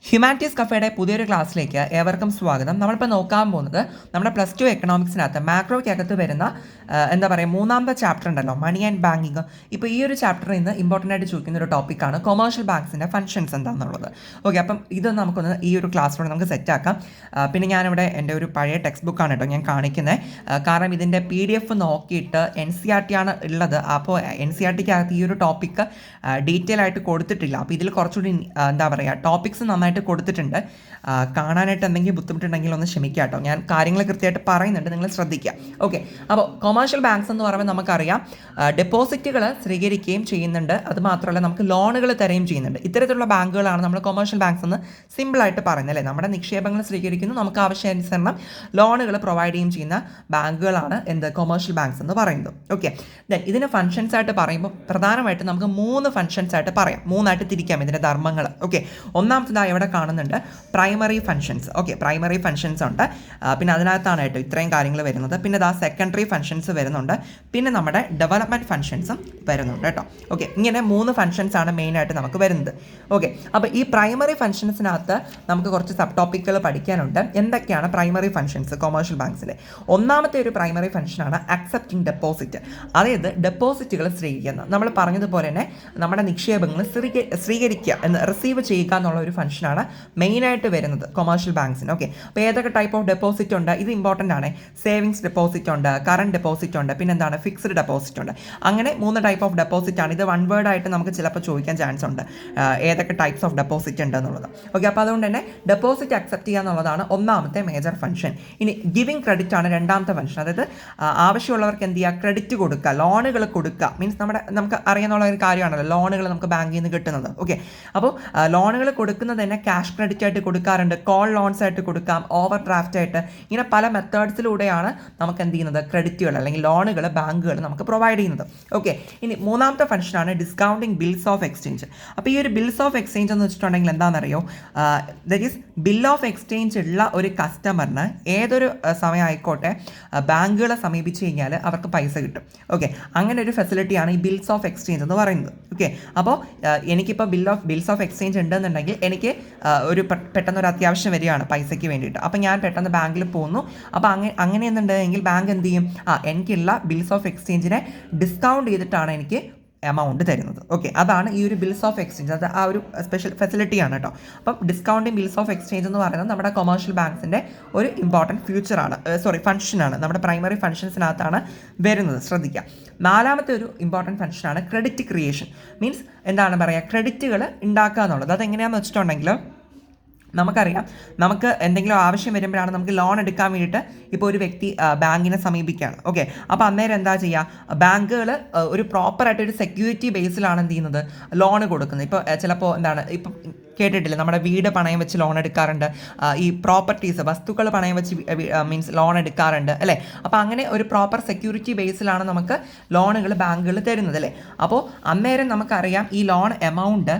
Humanities കഫേയുടെ പുതിയൊരു ക്ലാസ്സിലേക്ക് ഏവർക്കും സ്വാഗതം. നമ്മളിപ്പോൾ നോക്കാൻ പോകുന്നത് നമ്മുടെ +2 എക്കണോമിക്സിനകത്ത് മാക്രോയ്ക്കകത്ത് വരുന്ന എന്താ പറയുക മൂന്നാമത്തെ ചാപ്റ്റർ ഉണ്ടല്ലോ, മണി ആൻഡ് ബാങ്കിങ്. ഇപ്പോൾ ഈ ഒരു ചാപ്റ്ററിൽ നിന്ന് ഇമ്പോർട്ടൻ്റ് ആയിട്ട് ചോദിക്കുന്ന ഒരു ടോപ്പിക്കാണ് കൊമേഴ്ഷ്യൽ ബാങ്ക്സിൻ്റെ ഫങ്ഷൻസ് എന്താണെന്നുള്ളത്. ഓക്കെ, അപ്പം ഇതൊന്ന് നമുക്കൊന്ന് ഈ ഒരു ക്ലാസ്സിലൂടെ നമുക്ക് സെറ്റാക്കാം. പിന്നെ ഞാനിവിടെ എൻ്റെ ഒരു പഴയ ടെക്സ്റ്റ് ബുക്കാണ് കേട്ടോ ഞാൻ കാണിക്കുന്നത്. കാരണം ഇതിൻ്റെ PDF നോക്കിയിട്ട് NCERT ആണ് ഉള്ളത്. അപ്പോൾ NCERTക്കകത്ത് ഈ ഒരു ടോപ്പിക്ക് ഡീറ്റെയിൽ ആയിട്ട് കൊടുത്തിട്ടില്ല. അപ്പോൾ ഇതിൽ കുറച്ചുകൂടി എന്താ പറയുക ടോപ്പിക്സ് നന്നായിട്ട് കൊടുത്തിട്ടുണ്ട്. കാണാനായിട്ട് എന്തെങ്കിലും ബുദ്ധിമുട്ടുണ്ടെങ്കിൽ ഒന്ന് ക്ഷമിക്കുക കേട്ടോ. ഞാൻ കാര്യങ്ങൾ കൃത്യമായിട്ട് പറയുന്നുണ്ട്, നിങ്ങൾ ശ്രദ്ധിക്കുക. ഓക്കെ, അപ്പോൾ കൊമേഴ്ഷ്യൽ ബാങ്ക്സ് എന്ന് പറയുമ്പോൾ നമുക്കറിയാം ഡെപ്പോസിറ്റുകൾ സ്വീകരിക്കുകയും ചെയ്യുന്നുണ്ട്. അതുമാത്രമല്ല നമുക്ക് ലോണുകൾ തരുകയും ചെയ്യുന്നുണ്ട്. ഇത്തരത്തിലുള്ള ബാങ്കുകളാണ് നമ്മൾ കൊമേഴ്ഷ്യൽ ബാങ്ക്സ് എന്ന് സിമ്പിളായിട്ട് പറയുന്നത് അല്ലേ. നമ്മുടെ നിക്ഷേപങ്ങൾ സ്വീകരിക്കുന്നു, നമുക്ക് ആവശ്യാനുസരണം ലോണുകൾ പ്രൊവൈഡ് ചെയ്യുകയും ചെയ്യുന്ന ബാങ്കുകളാണ് എന്ത് കൊമേഴ്ഷ്യൽ ബാങ്ക്സ് എന്ന് പറയുന്നത്. ഓക്കെ, ദെൻ ഇതിന് ഫങ്ഷൻസ് ആയിട്ട് പറയുമ്പോൾ പ്രധാനമായിട്ട് നമുക്ക് 3 ഫങ്ഷൻസ് ആയിട്ട് പറയാം. 3ആയിട്ട് തിരിക്കാം ഇതിൻ്റെ ധർമ്മങ്ങൾ. ഓക്കെ, ഒന്നാമത്തേതായി ഇവിടെ കാണുന്നുണ്ട് primary functions. Okay, primary functions ഉണ്ട്. പിന്നെ അതിനകത്താണ് കേട്ടോ ഇത്രയും കാര്യങ്ങൾ വരുന്നത്. പിന്നെ സെക്കൻഡറി ഫങ്ഷൻസ് വരുന്നുണ്ട്. പിന്നെ നമ്മുടെ ഡെവലപ്മെൻറ്റ് ഫങ്ഷൻസും വരുന്നുണ്ട് കേട്ടോ. ഓക്കെ, ഇങ്ങനെ 3 ഫങ്ഷൻസ് ആണ് മെയിനായിട്ട് നമുക്ക് വരുന്നത്. ഓക്കെ, അപ്പോൾ ഈ പ്രൈമറി ഫങ്ഷൻസിനകത്ത് നമുക്ക് കുറച്ച് സബ് ടോപ്പിക്കുകൾ പഠിക്കാനുണ്ട്. എന്തൊക്കെയാണ് പ്രൈമറി ഫങ്ഷൻസ് കൊമേഴ്ഷ്യൽ ബാങ്ക്സിലെ? ഒന്നാമത്തെ ഒരു പ്രൈമറി ഫങ്ഷനാണ് അക്സെപ്റ്റിംഗ് ഡെപ്പോസിറ്റ്. അതായത് ഡെപ്പോസിറ്റുകൾ സ്വീകരിക്കുന്ന, നമ്മൾ പറഞ്ഞതുപോലെ തന്നെ നമ്മുടെ നിക്ഷേപങ്ങൾ സ്വീകരിക്കുക എന്ന് റിസീവ് ചെയ്യുക എന്നുള്ള ഒരു ഫങ്ഷനാണ് മെയിനായിട്ട് വരുന്നത് കൊമേഴ്ഷ്യൽ ബാങ്ക്സിന്. ഓക്കെ, അപ്പോൾ ഏതൊക്കെ ടൈപ്പ് ഓഫ് ഡെപ്പോസിറ്റ് ഉണ്ട്? ഇത് ഇമ്പോർട്ടൻ്റ് ആണ്. സേവിങ്സ് ഡെപ്പോസിറ്റ് ഉണ്ട്, കറണ്ട് ഡെപ്പോസിറ്റ് ഉണ്ട്, പിന്നെ എന്താണ് ഫിക്സ്ഡ് ഡെപ്പോസിറ്റ് ഉണ്ട്. അങ്ങനെ 3 ടൈപ്പ് ഓഫ് ഡെപ്പോസിറ്റ് ആണ്. ഇത് വൺ വേർഡ് ആയിട്ട് നമുക്ക് ചിലപ്പോൾ ചോദിക്കാൻ ചാൻസ് ഉണ്ട്, ഏതൊക്കെ ടൈപ്സ് ഓഫ് ഡെപ്പോസിറ്റ് ഉണ്ട് എന്നുള്ളത്. ഓക്കെ, അപ്പോൾ അതുകൊണ്ട് തന്നെ ഡെപ്പോസിറ്റ് അക്സെപ്റ്റ് ചെയ്യുക എന്നുള്ളതാണ് ഒന്നാമത്തെ മേജർ ഫങ്ഷൻ. ഇനി ഗിവിംഗ് ക്രെഡിറ്റ് ആണ് രണ്ടാമത്തെ ഫങ്ഷൻ. അതായത് ആവശ്യമുള്ളവർക്ക് എന്ത് ചെയ്യുക, ക്രെഡിറ്റ് കൊടുക്കുക, ലോണുകൾ കൊടുക്കുക. മീൻസ് നമുക്ക് അറിയാനുള്ള ഒരു കാര്യമാണല്ലോ ലോണുകൾ നമുക്ക് ബാങ്കിൽ നിന്ന് കിട്ടുന്നത്. ഓക്കെ, അപ്പോൾ ലോണുകൾ കൊടുക്കുന്നത് തന്നെ ക്യാഷ് ക്രെഡിറ്റ് ആയിട്ട് കൊടുക്കാറുണ്ട്, കോൾ ലോൺസ് ആയിട്ട് കൊടുക്കാം, ഓവർ ഡ്രാഫ്റ്റ് ആയിട്ട്. ഇങ്ങനെ പല മെത്തേഡ്സിലൂടെയാണ് നമുക്ക് എന്ത് ചെയ്യുന്നത്, ക്രെഡിറ്റുകൾ അല്ലെങ്കിൽ ലോണുകൾ ബാങ്കുകൾ നമുക്ക് പ്രൊവൈഡ് ചെയ്യുന്നത്. ഓക്കെ, ഇനി മൂന്നാമത്തെ ഫങ്ഷനാണ് ഡിസ്കൗണ്ടിങ് ബിൽസ് ഓഫ് എക്സ്ചേഞ്ച്. അപ്പോൾ ഈ ഒരു ബിൽസ് ഓഫ് എക്സ്ചേഞ്ച് എന്ന് വെച്ചിട്ടുണ്ടെങ്കിൽ എന്താണെന്നറിയോ, that is bill of exchange ഉള്ള ഒരു കസ്റ്റമറിന് ഏതൊരു സമയം ആയിക്കോട്ടെ ബാങ്കുകളെ സമീപിച്ച് കഴിഞ്ഞാൽ അവർക്ക് പൈസ കിട്ടും. ഓക്കെ, അങ്ങനെ ഒരു ഫെസിലിറ്റിയാണ് ഈ ബിൽസ് ഓഫ് എക്സ്ചേഞ്ച് എന്ന് പറയുന്നത്. ഓക്കെ, അപ്പോൾ എനിക്കിപ്പോൾ ബിൽസ് ഓഫ് എക്സ്ചേഞ്ച് ഉണ്ടെന്നുണ്ടെങ്കിൽ എനിക്ക് ഒരു പെട്ടെന്നൊരു അത്യാവശ്യം വരികയാണ് പൈസയ്ക്ക് വേണ്ടിയിട്ട്. അപ്പോൾ ഞാൻ പെട്ടെന്ന് ബാങ്കിൽ പോകുന്നു. അപ്പോൾ അങ്ങനെയെന്നുണ്ടെങ്കിൽ ബാങ്ക് എന്ത് ചെയ്യും, എനിക്കുള്ള ബിൽസ് ഓഫ് എക്സ്ചേഞ്ചിനെ ഡിസ്കൗണ്ട് ചെയ്തിട്ടാണ് എനിക്ക് എമൗണ്ട് തരുന്നത്. ഓക്കെ, അതാണ് ഈ ഒരു ബിൽസ് ഓഫ് എക്സ്ചേഞ്ച്. അത് ആ ഒരു സ്പെഷ്യൽ ഫെസിലിറ്റിയാണ് കേട്ടോ. അപ്പം ഡിസ്കൗണ്ടിങ് ബിൽസ് ഓഫ് എക്സ്ചേഞ്ച് എന്ന് പറയുന്നത് നമ്മുടെ കൊമേഴ്ഷ്യൽ ബാങ്ക്സിൻ്റെ ഒരു ഇമ്പോർട്ടൻറ്റ് ഫങ്ഷനാണ്. നമ്മുടെ പ്രൈമറി ഫങ്ഷൻസിനകത്താണ് വരുന്നത്, ശ്രദ്ധിക്കുക. നാലാമത്തെ ഒരു ഇമ്പോർട്ടൻറ്റ് ഫങ്ഷനാണ് ക്രെഡിറ്റ് ക്രിയേഷൻ. മീൻസ് എന്താണ് പറയുക, ക്രെഡിറ്റുകൾ ഉണ്ടാക്കുക എന്നുള്ളത്. അതെങ്ങനെയാണെന്ന് വെച്ചിട്ടുണ്ടെങ്കിൽ നമുക്കറിയാം, നമുക്ക് എന്തെങ്കിലും ആവശ്യം വരുമ്പോഴാണ് നമുക്ക് ലോൺ എടുക്കാൻ വേണ്ടിയിട്ട് ഇപ്പോൾ ഒരു വ്യക്തി ബാങ്കിനെ സമീപിക്കുകയാണ്. ഓക്കെ, അപ്പോൾ അന്നേരം എന്താ ചെയ്യുക, ബാങ്കുകൾ ഒരു പ്രോപ്പറായിട്ടൊരു സെക്യൂരിറ്റി ബേസിലാണ് എന്ത് ചെയ്യുന്നത്, ലോൺ കൊടുക്കുന്നത്. ഇപ്പോൾ ചിലപ്പോൾ എന്താണ്, ഇപ്പം കേട്ടിട്ടില്ല, നമ്മുടെ വീട് പണയം വെച്ച് ലോൺ എടുക്കാറുണ്ട്, ഈ പ്രോപ്പർട്ടീസ് വസ്തുക്കൾ പണയം വെച്ച് മീൻസ് ലോൺ എടുക്കാറുണ്ട് അല്ലേ. അപ്പോൾ അങ്ങനെ ഒരു പ്രോപ്പർ സെക്യൂരിറ്റി ബേസിലാണ് നമുക്ക് ലോണുകൾ ബാങ്കുകൾ തരുന്നത് അല്ലേ. അപ്പോൾ അന്നേരം നമുക്കറിയാം ഈ ലോൺ എമൗണ്ട്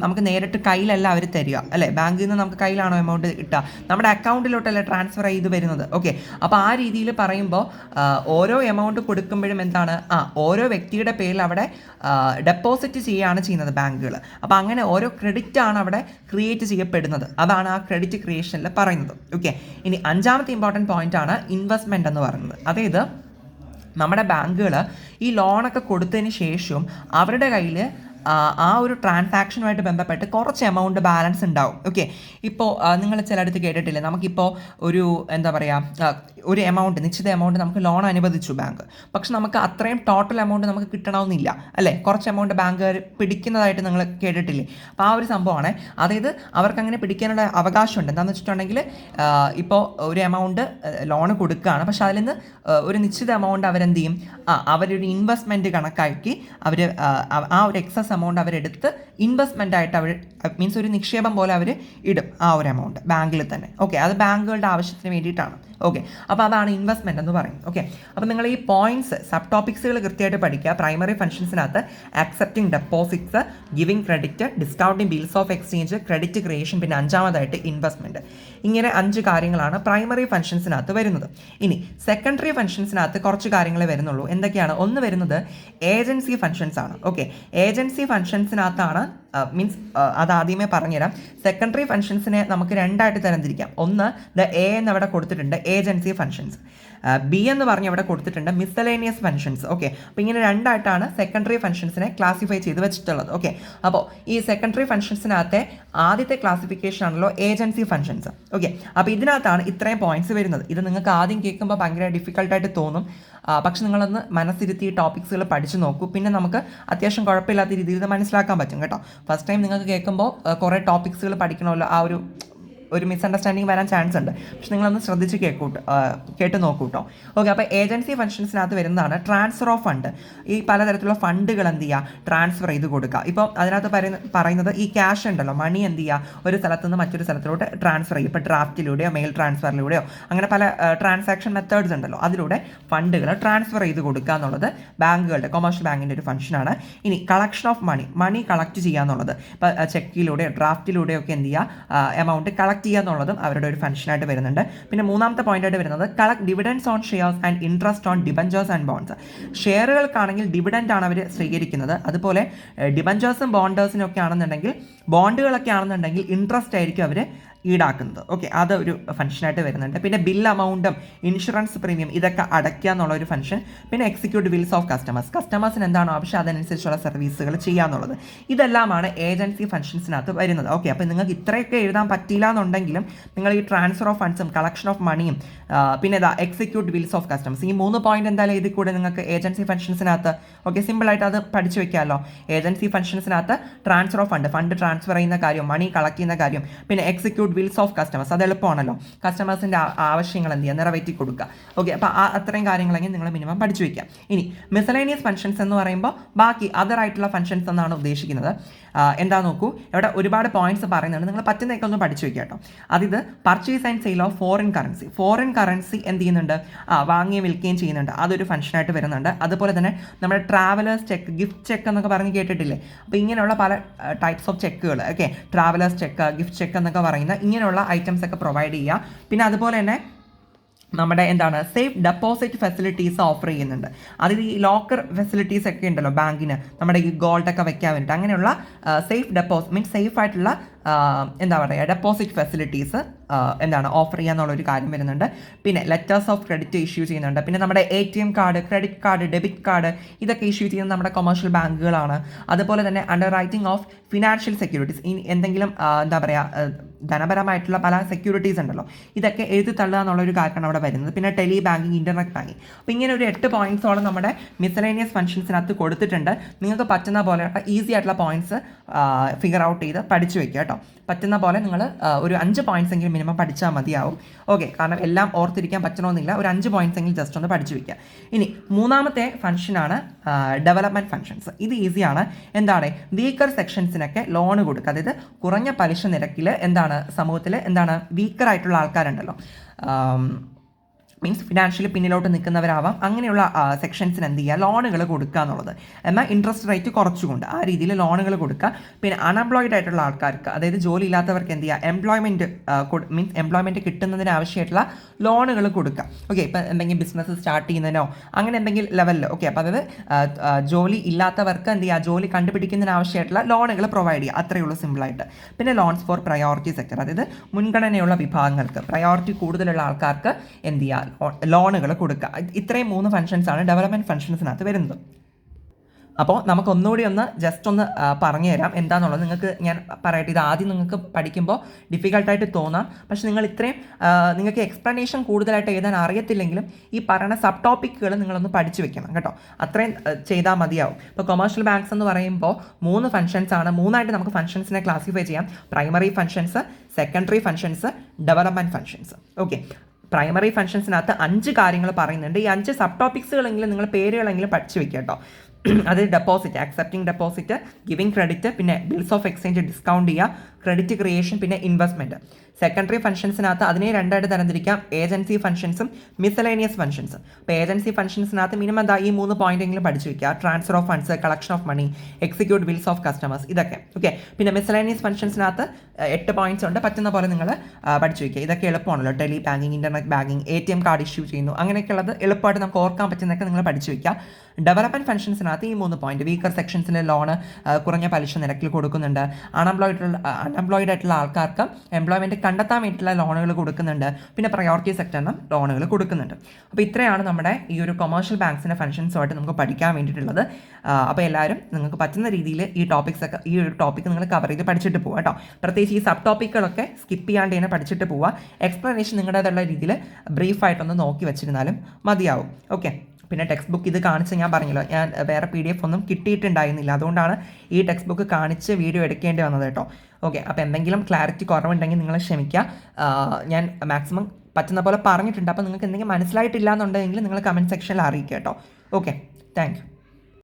നമുക്ക് നേരിട്ട് കയ്യിലല്ല അവർ തരിക അല്ലേ. ബാങ്കിൽ നിന്ന് നമുക്ക് കയ്യിലാണോ എമൗണ്ട് കിട്ടുക, നമ്മുടെ അക്കൗണ്ടിലോട്ടല്ലേ ട്രാൻസ്ഫർ ചെയ്ത് വരുന്നത്. ഓക്കെ, അപ്പോൾ ആ രീതിയിൽ പറയുമ്പോൾ ഓരോ എമൗണ്ട് കൊടുക്കുമ്പോഴും എന്താണ്, ഓരോ വ്യക്തിയുടെ പേരിൽ അവിടെ ഡെപ്പോസിറ്റ് ചെയ്യുകയാണ് ചെയ്യുന്നത് ബാങ്കുകൾ. അപ്പോൾ അങ്ങനെ ഓരോ ക്രെഡിറ്റ് ആണ് അവിടെ ക്രിയേറ്റ് ചെയ്യപ്പെടുന്നത്. അതാണ് ആ ക്രെഡിറ്റ് ക്രിയേഷനിൽ പറയുന്നത്. ഓക്കെ, ഇനി അഞ്ചാമത്തെ ഇമ്പോർട്ടൻറ്റ് പോയിന്റ് ആണ് ഇൻവെസ്റ്റ്മെൻറ്റ് എന്ന് പറയുന്നത്. അതായത് നമ്മുടെ ബാങ്കുകൾ ഈ ലോണൊക്കെ കൊടുത്തതിന് ശേഷം അവരുടെ കയ്യിൽ ആ ഒരു ട്രാൻസാക്ഷനുമായിട്ട് ബന്ധപ്പെട്ട് കുറച്ച് എമൗണ്ട് ബാലൻസ് ഉണ്ടാവും. ഓക്കെ, ഇപ്പോൾ നിങ്ങൾ ചിലയിടത്ത് കേട്ടിട്ടില്ലേ, നമുക്കിപ്പോൾ ഒരു എന്താ പറയുക ഒരു നിശ്ചിത എമൗണ്ട് നമുക്ക് ലോൺ അനുവദിച്ചു ബാങ്ക്, പക്ഷെ നമുക്ക് അത്രയും ടോട്ടൽ എമൗണ്ട് നമുക്ക് കിട്ടണമെന്നില്ല അല്ലേ. കുറച്ച് എമൗണ്ട് ബാങ്കുകാർ പിടിക്കുന്നതായിട്ട് നിങ്ങൾ കേട്ടിട്ടില്ലേ. അപ്പോൾ ആ ഒരു സംഭവമാണ്. അതായത് അവർക്ക് അങ്ങനെ പിടിക്കാനുള്ള അവകാശമുണ്ട്. എന്താണെന്ന് വെച്ചിട്ടുണ്ടെങ്കിൽ ഇപ്പോൾ ഒരു എമൗണ്ട് ലോൺ കൊടുക്കുകയാണ്, പക്ഷെ അതിൽ നിന്ന് ഒരു നിശ്ചിത എമൗണ്ട് അവരെന്ത് ചെയ്യും, അവരൊരു ഇൻവെസ്റ്റ്മെൻറ്റ് കണക്കാക്കി അവർ ആ ഒരു എക്സസ് എമൗണ്ട് അവരെടുത്ത് ഇൻവെസ്റ്റ്മെൻ്റ് ആയിട്ട് അവർ മീൻസ് ഒരു നിക്ഷേപം പോലെ അവർ ഇടും ആ ഒരു എമൗണ്ട് ബാങ്കിൽ തന്നെ. ഓക്കെ, അത് ബാങ്കുകളുടെ ആവശ്യത്തിന് വേണ്ടിയിട്ടാണ്. ഓക്കെ, അപ്പോൾ അതാണ് ഇൻവെസ്റ്റ്മെൻറ്റ് എന്ന് പറയുന്നത്. ഓക്കെ, അപ്പോൾ നിങ്ങൾ ഈ പോയിന്റ്സ് സബ് ടോപ്പിക്സുകൾ കൃത്യമായിട്ട് പഠിക്കുക. പ്രൈമറി ഫങ്ഷൻസിനകത്ത് accepting deposits, giving credit, discounting bills of exchange, credit creation, പിന്നെ അഞ്ചാമതായിട്ട് ഇൻവെസ്റ്റ്മെൻറ്റ്. ഇങ്ങനെ 5 കാര്യങ്ങളാണ് പ്രൈമറി ഫങ്ഷൻസിനകത്ത് വരുന്നത്. ഇനി സെക്കൻഡറി ഫങ്ഷൻസിനകത്ത് കുറച്ച് കാര്യങ്ങളെ വരുന്നുള്ളൂ. എന്തൊക്കെയാണ്? ഒന്ന് വരുന്നത് ഏജൻസി ഫങ്ഷൻസ് ആണ്. ഓക്കെ, ഏജൻസി ഫങ്ഷൻസിനകത്താണ് മീൻസ് അത് ആദ്യമേ പറഞ്ഞുതരാം. സെക്കൻഡറി ഫങ്ഷൻസിനെ നമുക്ക് രണ്ടായിട്ട് തരംതിരിക്കാം. ഒന്ന് ദ എ എന്ന് അവിടെ കൊടുത്തിട്ടുണ്ട്, ഏജൻസി ഫങ്ഷൻസ്. ബി എന്ന് പറഞ്ഞ് അവിടെ കൊടുത്തിട്ടുണ്ട്, മിസ്സലേനിയസ് ഫങ്ഷൻസ്. ഓക്കെ, അപ്പോൾ ഇങ്ങനെ രണ്ടായിട്ടാണ് സെക്കൻഡറി ഫങ്ഷൻസിനെ ക്ലാസിഫൈ ചെയ്ത് വെച്ചിട്ടുള്ളത്. ഓക്കെ, അപ്പോൾ ഈ സെക്കൻഡറി ഫങ്ഷൻസിനകത്തെ ആദ്യത്തെ ക്ലാസിഫിക്കേഷൻ ആണല്ലോ ഏജൻസി ഫങ്ഷൻസ്. ഓക്കെ, അപ്പോൾ ഇതിനകത്താണ് ഇത്രയും പോയിന്റ്സ് വരുന്നത്. ഇത് നിങ്ങൾക്ക് ആദ്യം കേൾക്കുമ്പോൾ ഭയങ്കര ഡിഫിക്കൽട്ടായിട്ട് തോന്നും, പക്ഷെ നിങ്ങളൊന്ന് മനസ്സിരുത്തി ടോപ്പിക്സുകൾ പഠിച്ചു നോക്കൂ. പിന്നെ നമുക്ക് അത്യാവശ്യം കുഴപ്പമില്ലാത്ത രീതിയിൽ ഇത് മനസ്സിലാക്കാൻ പറ്റും കേട്ടോ. ഫസ്റ്റ് ടൈം നിങ്ങൾക്ക് കേൾക്കുമ്പോൾ കുറേ ടോപ്പിക്സുകൾ പഠിക്കണമല്ലോ, ആ ഒരു മിസ്അണ്ടർസ്റ്റാൻഡിങ് വരാൻ ചാൻസ് ഉണ്ട്. പക്ഷെ നിങ്ങളൊന്ന് ശ്രദ്ധിച്ച് കേട്ട് നോക്കൂ കേട്ടോ. ഓക്കെ, അപ്പോൾ ഏജൻസി ഫങ്ഷൻസിനകത്ത് വരുന്നതാണ് ട്രാൻസ്ഫർ ഓഫ് ഫണ്ട്. ഈ പലതരത്തിലുള്ള ഫണ്ടുകൾ എന്ത് ചെയ്യുക, ട്രാൻസ്ഫർ ചെയ്ത് കൊടുക്കുക. ഇപ്പോൾ അതിനകത്ത് പറയുന്നത് ഈ ക്യാഷ് ഉണ്ടല്ലോ, മണി എന്ത് ചെയ്യുക, ഒരു സ്ഥലത്ത് നിന്ന് മറ്റൊരു സ്ഥലത്തിലോട്ട് ട്രാൻസ്ഫർ ചെയ്യും. ഇപ്പോൾ ഡ്രാഫ്റ്റിലൂടെയോ മെയിൽ ട്രാൻസ്ഫറിലൂടെയോ അങ്ങനെ പല ട്രാൻസാക്ഷൻ മെത്തേഡ്സ് ഉണ്ടല്ലോ, അതിലൂടെ ഫണ്ടുകൾ ട്രാൻസ്ഫർ ചെയ്ത് കൊടുക്കുക എന്നുള്ളത് ബാങ്കുകളുടെ, കൊമേഴ്ഷ്യൽ ബാങ്കിൻ്റെ ഒരു ഫംഗ്ഷനാണ്. ഇനി കളക്ഷൻ ഓഫ് മണി കളക്ട് ചെയ്യുക എന്നുള്ളത്, ഇപ്പോൾ ചെക്കിലൂടെയോ ഡ്രാഫ്റ്റിലൂടെയോ ഒക്കെ എന്ത് ചെയ്യുക, എമൗണ്ട് കളക്ട് ചെയ്യുക എന്നുള്ളതും അവരുടെ ഒരു ഫംഗ്ഷനായിട്ട് വരുന്നുണ്ട്. പിന്നെ മൂന്നാമത്തെ പോയിന്റായിട്ട് വരുന്നത് collect dividends on shares and interest on debentures and bonds. ഷെയറുകൾക്കാണെങ്കിൽ ഡിവിഡൻഡ് ആണ് അവർ സ്വീകരിക്കുന്നത്, അതുപോലെ ഡിബഞ്ചേഴ്സും ബോണ്ടേഴ്സിനും ഒക്കെ ആണെന്നുണ്ടെങ്കിൽ, ബോണ്ടുകളൊക്കെ ആണെന്നുണ്ടെങ്കിൽ ഇൻട്രസ്റ്റ് ആയിരിക്കും അവർ ഈടാക്കുന്നത്. ഓക്കെ, അത് ഒരു ഫംഗ്ഷനായിട്ട് വരുന്നുണ്ട്. പിന്നെ ബിൽ എമൗണ്ടും ഇൻഷുറൻസ് പ്രീമിയം ഇതൊക്കെ അടയ്ക്കുക എന്നുള്ള ഒരു ഫംഗ്ഷൻ. പിന്നെ എക്സിക്യൂട്ട് ബിൽസ് ഓഫ് കസ്റ്റമേഴ്സിന് എന്താണോ ആവശ്യം അതനുസരിച്ചുള്ള സർവീസുകൾ ചെയ്യുക എന്നുള്ളത്. ഇതെല്ലാമാണ് ഏജൻസി ഫംഗ്ഷൻസിനകത്ത് വരുന്നത്. ഓക്കെ, അപ്പോൾ നിങ്ങൾക്ക് ഇത്രയൊക്കെ എഴുതാൻ പറ്റില്ല എന്നുണ്ടെങ്കിലും നിങ്ങൾ ഈ ട്രാൻസ്ഫർ ഓഫ് ഫണ്ട്സും കളക്ഷൻ ഓഫ് മണിയും പിന്നെ എക്സിക്യൂട്ട് ബിൽസ് ഓഫ് കസ്റ്റമേഴ്സ്, ഈ 3 പോയിന്റ് എന്തായാലും ഇതിൽ കൂടെ നിങ്ങൾക്ക് ഏജൻസി ഫംഗ്ഷൻസിനകത്ത് ഓക്കെ സിമ്പിളായിട്ട് അത് പഠിച്ചു വെക്കാമല്ലോ. ഏജൻസി ഫംഗ്ഷൻസിനകത്ത് ട്രാൻസ്ഫർ ഓഫ് ഫണ്ട് ട്രാൻസ്ഫർ ചെയ്യുന്ന കാര്യം, മണി കളക്ട് ചെയ്യുന്ന കാര്യം, പിന്നെ എക്സിക്യൂട്ട് ബിൽസ് ഓഫ് കസ്റ്റമേഴ്സ്, അത് എളുപ്പമാണല്ലോ, കസ്റ്റമേഴ്സിൻ്റെ ആവശ്യങ്ങൾ എന്ത് ചെയ്യുക, നിറവേറ്റി കൊടുക്കുക. ഓക്കെ, അപ്പോൾ അത്രയും കാര്യങ്ങളെങ്കിൽ നിങ്ങൾ മിനിമം പഠിച്ചു വയ്ക്കുക. ഇനി മിസലേനിയസ് ഫങ്ഷൻസ് എന്ന് പറയുമ്പോൾ ബാക്കി അതർ ആയിട്ടുള്ള ഫങ്ഷൻസ് എന്നാണ് ഉദ്ദേശിക്കുന്നത്. എന്താ നോക്കൂ, ഇവിടെ ഒരുപാട് പോയിന്റ്സ് പറയുന്നുണ്ട്, നിങ്ങൾ പറ്റുന്നതൊക്കെ ഒന്ന് പഠിച്ചു വയ്ക്കുക കേട്ടോ. അതിത് purchase and sale of foreign currency എന്ത് ചെയ്യുന്നുണ്ട്, വാങ്ങുകയും വിൽക്കുകയും ചെയ്യുന്നുണ്ട്, അതൊരു ഫംഗ്ഷനായിട്ട് വരുന്നുണ്ട്. അതുപോലെ തന്നെ നമ്മുടെ ട്രാവലേഴ്സ് ചെക്ക്, ഗിഫ്റ്റ് ചെക്ക് എന്നൊക്കെ പറഞ്ഞ് കേട്ടിട്ടില്ലേ. അപ്പോൾ ഇങ്ങനെയുള്ള പല ടൈപ്സ് ഓഫ് ചെക്കുകൾ, okay, travellers cheque, gift cheque എന്നൊക്കെ പറയുന്ന ഇങ്ങനെയുള്ള ഐറ്റംസ് ഒക്കെ പ്രൊവൈഡ് ചെയ്യുക. പിന്നെ അതുപോലെ തന്നെ നമ്മുടെ എന്താണ് സേഫ് ഡെപ്പോസിറ്റ് ഫെസിലിറ്റീസ് ഓഫർ ചെയ്യുന്നുണ്ട്. അതിൽ ഈ ലോക്കർ ഫെസിലിറ്റീസ് ഒക്കെ ഉണ്ടല്ലോ ബാങ്കിന്, നമ്മുടെ ഈ ഗോൾഡൊക്കെ വെക്കാൻ വേണ്ടിയിട്ട്, അങ്ങനെയുള്ള സേഫ് ഡെപ്പോസിറ്റ് മീൻസ് സേഫ് ആയിട്ടുള്ള എന്താ പറയുക ഡെപ്പോസിറ്റ് ഫെസിലിറ്റീസ് എന്താണ് ഓഫർ ചെയ്യുക എന്നുള്ളൊരു കാര്യം വരുന്നുണ്ട്. പിന്നെ ലെറ്റേഴ്സ് ഓഫ് ക്രെഡിറ്റ് ഇഷ്യൂ ചെയ്യുന്നുണ്ട്. പിന്നെ നമ്മുടെ ATM card, credit card, debit card ഇതൊക്കെ ഇഷ്യൂ ചെയ്യുന്നത് നമ്മുടെ കൊമേഴ്ഷ്യൽ ബാങ്കുകളാണ്. അതുപോലെ തന്നെ under writing of financial securities, എന്താ പറയുക ധനപരമായിട്ടുള്ള പല സെക്യൂരിറ്റീസ് ഉണ്ടല്ലോ, ഇതൊക്കെ എഴുതി തള്ളുക എന്നുള്ളൊരു കാര്യമാണ് അവിടെ വരുന്നത്. പിന്നെ ടെലി ബാങ്കിങ്, ഇൻ്റർനെറ്റ് ബാങ്കിങ്. അപ്പോൾ ഇങ്ങനെ ഒരു 8 പോയിന്റ്സോളം നമ്മുടെ മിസലേനിയസ് ഫങ്ഷൻസിനകത്ത് കൊടുത്തിട്ടുണ്ട്. നിങ്ങൾക്ക് പറ്റുന്ന പോലെ ഈസി ആയിട്ടുള്ള പോയിന്റ്സ് ഫിഗർ ഔട്ട് ചെയ്ത് പഠിച്ചു വയ്ക്കുക കേട്ടോ. പറ്റുന്ന പോലെ നിങ്ങൾ ഒരു 5 പോയിന്റ്സ് എങ്കിലും മിനിമം പഠിച്ചാൽ മതിയാവും. ഓക്കെ, കാരണം എല്ലാം ഓർത്തിരിക്കാൻ പറ്റണമെന്നില്ല, ഒരു 5 പോയിന്റ്സ് എങ്കിലും ജസ്റ്റ് ഒന്ന് പഠിച്ചു വയ്ക്കുക. ഇനി മൂന്നാമത്തെ ഫംഗ്ഷനാണ് ഡെവലപ്മെൻറ്റ് ഫംഗ്ഷൻസ്. ഇത് ഈസിയാണ്. എന്താണ്, വീക്കർ സെക്ഷൻസിനൊക്കെ ലോൺ കൊടുക്കുക. അതായത് കുറഞ്ഞ പലിശ നിരക്കിൽ എന്താണ് സമൂഹത്തിൽ എന്താണ് വീക്കറായിട്ടുള്ള ആൾക്കാരുണ്ടല്ലോ, മീൻസ് ഫിനാൻഷ്യലി പിന്നിലോട്ട് നിൽക്കുന്നവരാവാം, അങ്ങനെയുള്ള സെക്ഷൻസിന് എന്ത് ചെയ്യുക, ലോണുകൾ കൊടുക്കുക എന്നുള്ളത്. എന്നാൽ ഇൻട്രസ്റ്റ് റേറ്റ് കുറച്ചുകൊണ്ട് ആ രീതിയിൽ ലോണുകൾ കൊടുക്കുക. പിന്നെ അൺഎംപ്ലോയിഡ് ആയിട്ടുള്ള ആൾക്കാർക്ക്, അതായത് ജോലി ഇല്ലാത്തവർക്ക് എന്ത് ചെയ്യുക, എംപ്ലോയ്മെൻറ്റ് കിട്ടുന്നതിന് ആവശ്യമായിട്ടുള്ള ലോണുകൾ കൊടുക്കുക. ഓക്കെ, ഇപ്പം എന്തെങ്കിലും ബിസിനസ് സ്റ്റാർട്ട് ചെയ്യുന്നതിനോ അങ്ങനെ എന്തെങ്കിലും ലെവലിൽ, ഓക്കെ, അപ്പോൾ അതായത് ജോലി ഇല്ലാത്തവർക്ക് എന്ത് ചെയ്യുക, ജോലി കണ്ടുപിടിക്കുന്നതിന് ആവശ്യമായിട്ടുള്ള ലോണുകൾ പ്രൊവൈഡ് ചെയ്യുക. അത്രയേ ഉള്ളൂ സിമ്പിളായിട്ട്. പിന്നെ ലോൺസ് ഫോർ പ്രയോറിറ്റി സെക്ടർ, അതായത് മുൻഗണനയുള്ള വിഭാഗങ്ങൾക്ക്, പ്രയോറിറ്റി കൂടുതലുള്ള ആൾക്കാർക്ക് എന്ത് ചെയ്യുക, ലോണുകൾ കൊടുക്കുക. ഇത്രയും 3 ഫങ്ഷൻസാണ് ഡെവലപ്മെൻറ്റ് ഫങ്ഷൻസിനകത്ത് വരുന്നത്. അപ്പോൾ നമുക്ക് ഒന്നുകൂടി ജസ്റ്റ് ഒന്ന് പറഞ്ഞു തരാം എന്താണെന്നുള്ളത്. നിങ്ങൾക്ക് ഞാൻ പറയട്ടെ, ഇത് ആദ്യം നിങ്ങൾക്ക് പഠിക്കുമ്പോൾ ഡിഫിക്കൽട്ടായിട്ട് തോന്നാം, പക്ഷെ നിങ്ങൾക്ക് എക്സ്പ്ലനേഷൻ കൂടുതലായിട്ട് എഴുതാൻ അറിയത്തില്ലെങ്കിലും ഈ പറയുന്ന സബ് ടോപ്പിക്കുകൾ നിങ്ങളൊന്ന് പഠിച്ചു വെക്കണം കേട്ടോ. അത്രയും ചെയ്താൽ മതിയാവും. ഇപ്പോൾ കൊമേഴ്ഷ്യൽ ബാങ്ക്സ് എന്ന് പറയുമ്പോൾ 3 ഫങ്ഷൻസ് ആണ്. 3ആയിട്ട് നമുക്ക് ഫങ്ഷൻസിനെ ക്ലാസിഫൈ ചെയ്യാം. Primary functions, secondary functions, development functions. Okay, primary ഫങ്ഷൻസിനകത്ത് 5 കാര്യങ്ങൾ പറയുന്നുണ്ട്. ഈ 5 സബ് ടോപ്പിക്സുകളെങ്കിലും നിങ്ങൾ പേരുകളെങ്കിലും പഠിച്ചു വെക്കുക കേട്ടോ. അത് deposit, accepting deposit, giving credit, പിന്നെ ബിൽസ് ഓഫ് എക്സ്ചേഞ്ച് ഡിസ്കൗണ്ട് ചെയ്യുക, ക്രെഡിറ്റ് ക്രിയേഷൻ, പിന്നെ ഇൻവെസ്റ്റ്മെൻറ്റ്. സെക്കൻഡറി ഫംഗ്ഷൻസിനകത്ത് അതിനെ രണ്ടായിട്ട് തരംതിരിക്കാം, ഏജൻസി ഫംഗ്ഷൻസും മിസലേനിയസ് ഫംഗ്ഷൻസും. അപ്പോൾ ഏജൻസി ഫംഗ്ഷൻസിനകത്ത് മിനിമം എന്താ ഈ 3 പോയിന്റെങ്കിലും പഠിച്ചു വയ്ക്കുക. Transfer of funds, collection of money, execute bills of customers, ഇതൊക്കെ ഓക്കെ. പിന്നെ മിസലേനിയസ് ഫംഗ്ഷൻസിനകത്ത് 8 പോയിന്റ്സ് ഉണ്ട്, പറ്റുന്ന പോലെ നിങ്ങൾ പഠിച്ചു വയ്ക്കുക. ഇതൊക്കെ എളുപ്പമാണല്ലോ, tele banking, internet banking, ATM card issue ചെയ്യുന്നു, അങ്ങനെയൊക്കെയുള്ളത് എളുപ്പമായിട്ട് നമുക്ക് ഓർക്കാൻ പറ്റുന്നതൊക്കെ നിങ്ങൾ പഠിച്ചു വയ്ക്കുക. ഡെവലപ്മെൻറ്റ് ഫംഗ്ഷൻസിനകത്ത് ഈ 3 പോയിന്റ്, വീക്കർ സെക്ഷൻസിൻ്റെ ലോണ് കുറഞ്ഞ പലിശ നിരക്കിൽ കൊടുക്കുന്നുണ്ട്. അൺഎംപ്ലോയിഡ് ആയിട്ടുള്ള ആൾക്കാർക്ക് എംപ്ലോയ്മെൻറ്റ് കണ്ടെത്താൻ വേണ്ടിയിട്ടുള്ള ലോണുകൾ കൊടുക്കുന്നുണ്ട്. പിന്നെ പ്രയോറിറ്റി സെക്ടറിനും ലോണുകൾ കൊടുക്കുന്നുണ്ട്. അപ്പോൾ ഇത്രയാണ് നമ്മുടെ ഈ ഒരു കൊമേഴ്ഷ്യൽ ബാങ്ക്സിൻ്റെ ഫംഗ്ഷൻസുമായിട്ട് നമുക്ക് പഠിക്കാൻ വേണ്ടിയിട്ടുള്ളത്. അപ്പോൾ എല്ലാവരും നിങ്ങൾക്ക് പറ്റുന്ന രീതിയിൽ ഈ ഒരു ടോപ്പിക്ക് നിങ്ങൾ കവർ ചെയ്ത് പഠിച്ചിട്ട് പോവുക കേട്ടോ. പ്രത്യേകിച്ച് ഈ സബ് ടോപ്പിക്കുകളൊക്കെ സ്കിപ്പ് ചെയ്യാണ്ട് തന്നെ പഠിച്ചിട്ട് പോവുക. എക്സ്പ്ലനേഷൻ നിങ്ങളുടേതുള്ള രീതിയിൽ ബ്രീഫായിട്ടൊന്ന് നോക്കി വെച്ചിരുന്നാലും മതിയാവും. ഓക്കെ. പിന്നെ ടെക്സ്റ്റ് ബുക്ക് ഇത് കാണിച്ച് ഞാൻ പറഞ്ഞല്ലോ, ഞാൻ വേറെ PDF ഒന്നും കിട്ടിയിട്ടുണ്ടായിരുന്നില്ല, അതുകൊണ്ടാണ് ഈ ടെക്സ്റ്റ് ബുക്ക് കാണിച്ച് വീഡിയോ എടുക്കേണ്ടി വന്നത് കേട്ടോ. ഓക്കെ. അപ്പോൾ എന്തെങ്കിലും ക്ലാരിറ്റി കുറവുണ്ടെങ്കിൽ നിങ്ങൾ ക്ഷമിക്കുക. ഞാൻ മാക്സിമം പറ്റുന്ന പോലെ പറഞ്ഞിട്ടുണ്ട്. അപ്പോൾ നിങ്ങൾക്ക് എന്തെങ്കിലും മനസ്സിലായിട്ടില്ല എന്നുണ്ടെങ്കിൽ നിങ്ങൾ കമൻറ്റ് സെക്ഷനിൽ അറിയിക്കുക കേട്ടോ. ഓക്കെ. Thank you.